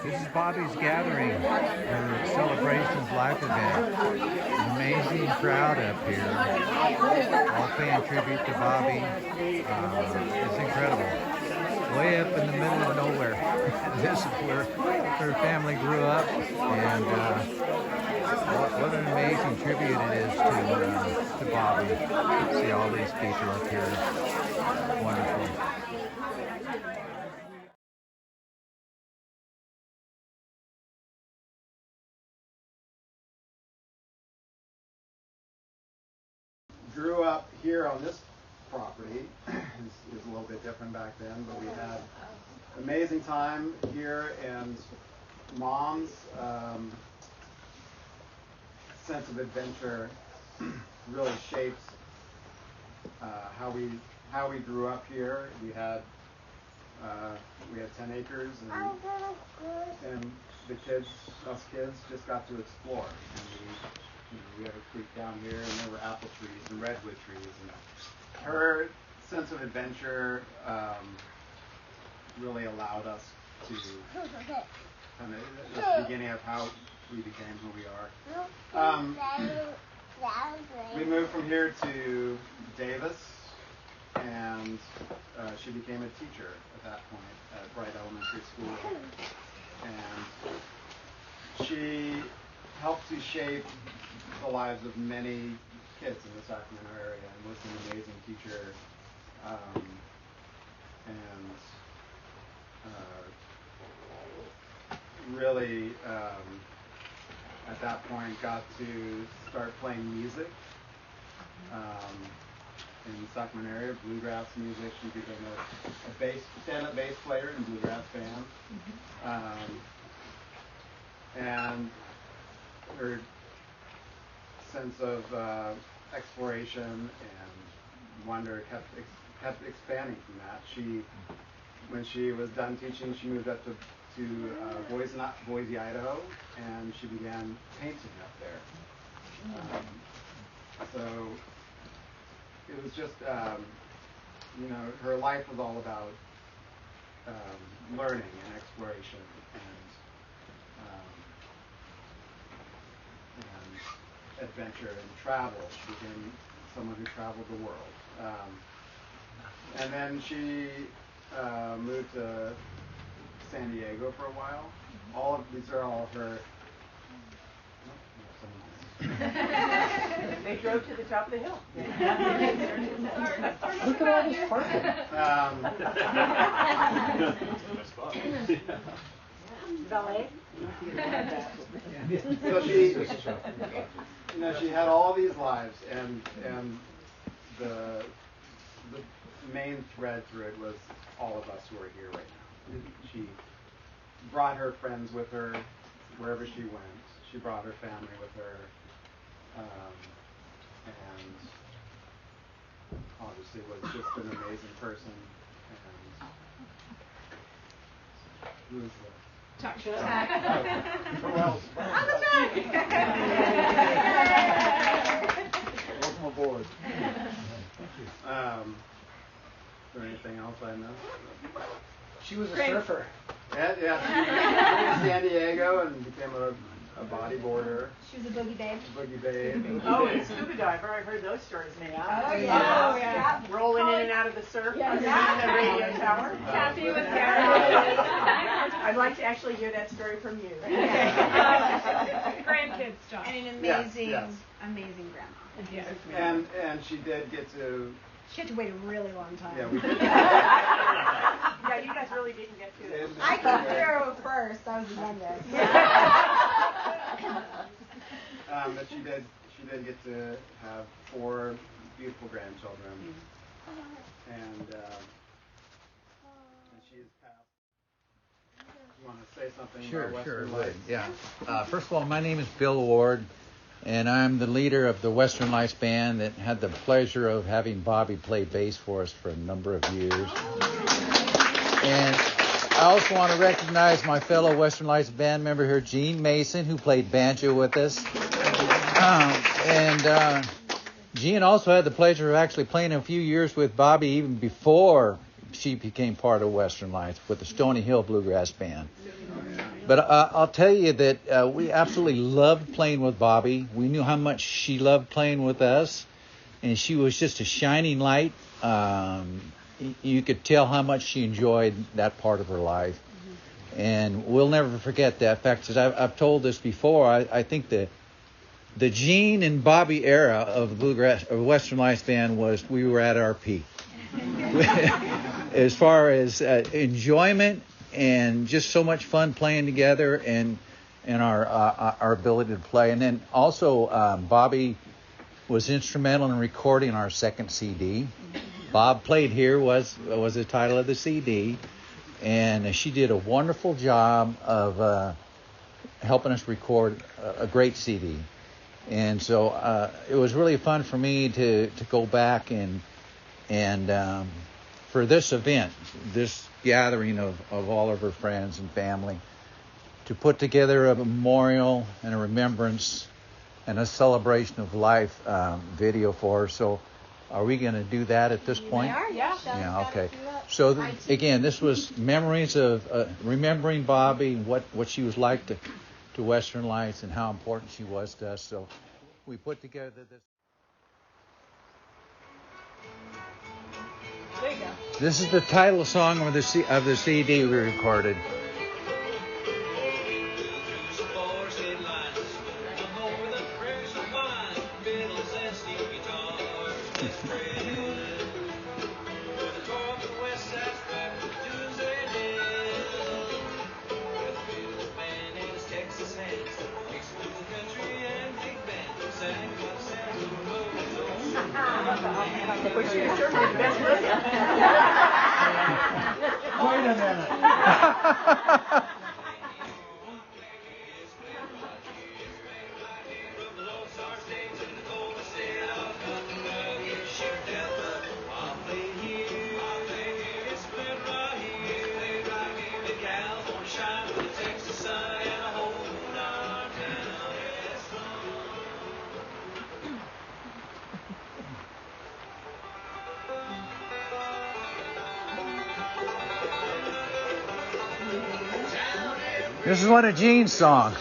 This is Bobbie's Gathering, her celebration of life event. An amazing crowd up here, all paying tribute to Bobbie. It's incredible. Way up in the middle of nowhere. This is where her family grew up, and what an amazing tribute it is to Bobbie. See all these people up here. Wonderful. Grew up here on this property. It was a little bit different back then, but we had an amazing time here, and Mom's sense of adventure really shapes how we grew up here. We had 10 acres, and the kids, us kids, just got to explore. And we have a creek down here, and there were apple trees and redwood trees. And her sense of adventure really allowed us to kind of the beginning of how we became who we are. We moved from here to Davis, and she became a teacher at that point at Bright Elementary School, and she helped to shape the lives of many kids in the Sacramento area, and was an amazing teacher, and really at that point got to start playing music in the Sacramento area, bluegrass music. She became a stand-up bass player in a bluegrass band, and her sense of exploration and wonder kept expanding from that. When she was done teaching, she moved up to Boise, Idaho, and she began painting up there. So it was just, her life was all about learning and exploration and adventure and travel. She became someone who traveled the world. And then she moved to San Diego for a while. These are all her. They drove to the top of the hill. Look at all this parking. Ballet. So she had all these lives, and the main thread through it was all of us who are here right now. She brought her friends with her wherever she went. She brought her family with her, and obviously was just an amazing person. And who is that? Chuck. Who else? Welcome aboard. Is there anything else I missed? She was a surfer. Yeah. She moved to San Diego and became a bodyboarder. She was a boogie babe. Oh, and a scuba diver. I've heard those stories many times. Oh, yeah. Rolling in and out of the surf Yeah. underneath the radio tower. Happy with I'd like to actually hear that story from you. grandkids, John. And an amazing, Yes. amazing grandma. Yes. And she did get to. She had to wait a really long time. Yeah, we did. Yeah, you guys really didn't get to it. I came through first. I was the youngest. But she did get to have 4 beautiful grandchildren, and she has passed. You want to say something about Western Lights? Yeah. First of all, my name is Bill Ward, and I'm the leader of the Western Lights Band that had the pleasure of having Bobbie play bass for us for a number of years. And I also want to recognize my fellow Western Lights Band member here, Gene Mason, who played banjo with us. Gene also had the pleasure of actually playing a few years with Bobbie even before she became part of Western Lights with the Stony Hill Bluegrass Band. But I'll tell you that we absolutely loved playing with Bobbie. We knew how much she loved playing with us, and she was just a shining light. You could tell how much she enjoyed that part of her life. And we'll never forget that. In fact, I've told this before, I think the Gene and Bobbie era of Bluegrass or Western Lights Band was we were at our peak. As far as enjoyment and just so much fun playing together and our ability to play. And then also Bobbie was instrumental in recording our second CD. Bob Played Here was the title of the CD. And she did a wonderful job of helping us record a great CD. And so it was really fun for me to go back and for this event, this gathering of all of her friends and family, to put together a memorial and a remembrance and a celebration of life video for her. So are we going to do that at this point? We are, yeah. Yeah, okay. So again, this was memories of remembering Bobbie, what she was like to Western Lights and how important she was to us. So we put together this. There you go. This is the title song of the CD we recorded. Which is certainly the best listen. Wait a minute. This is one of Gene's songs.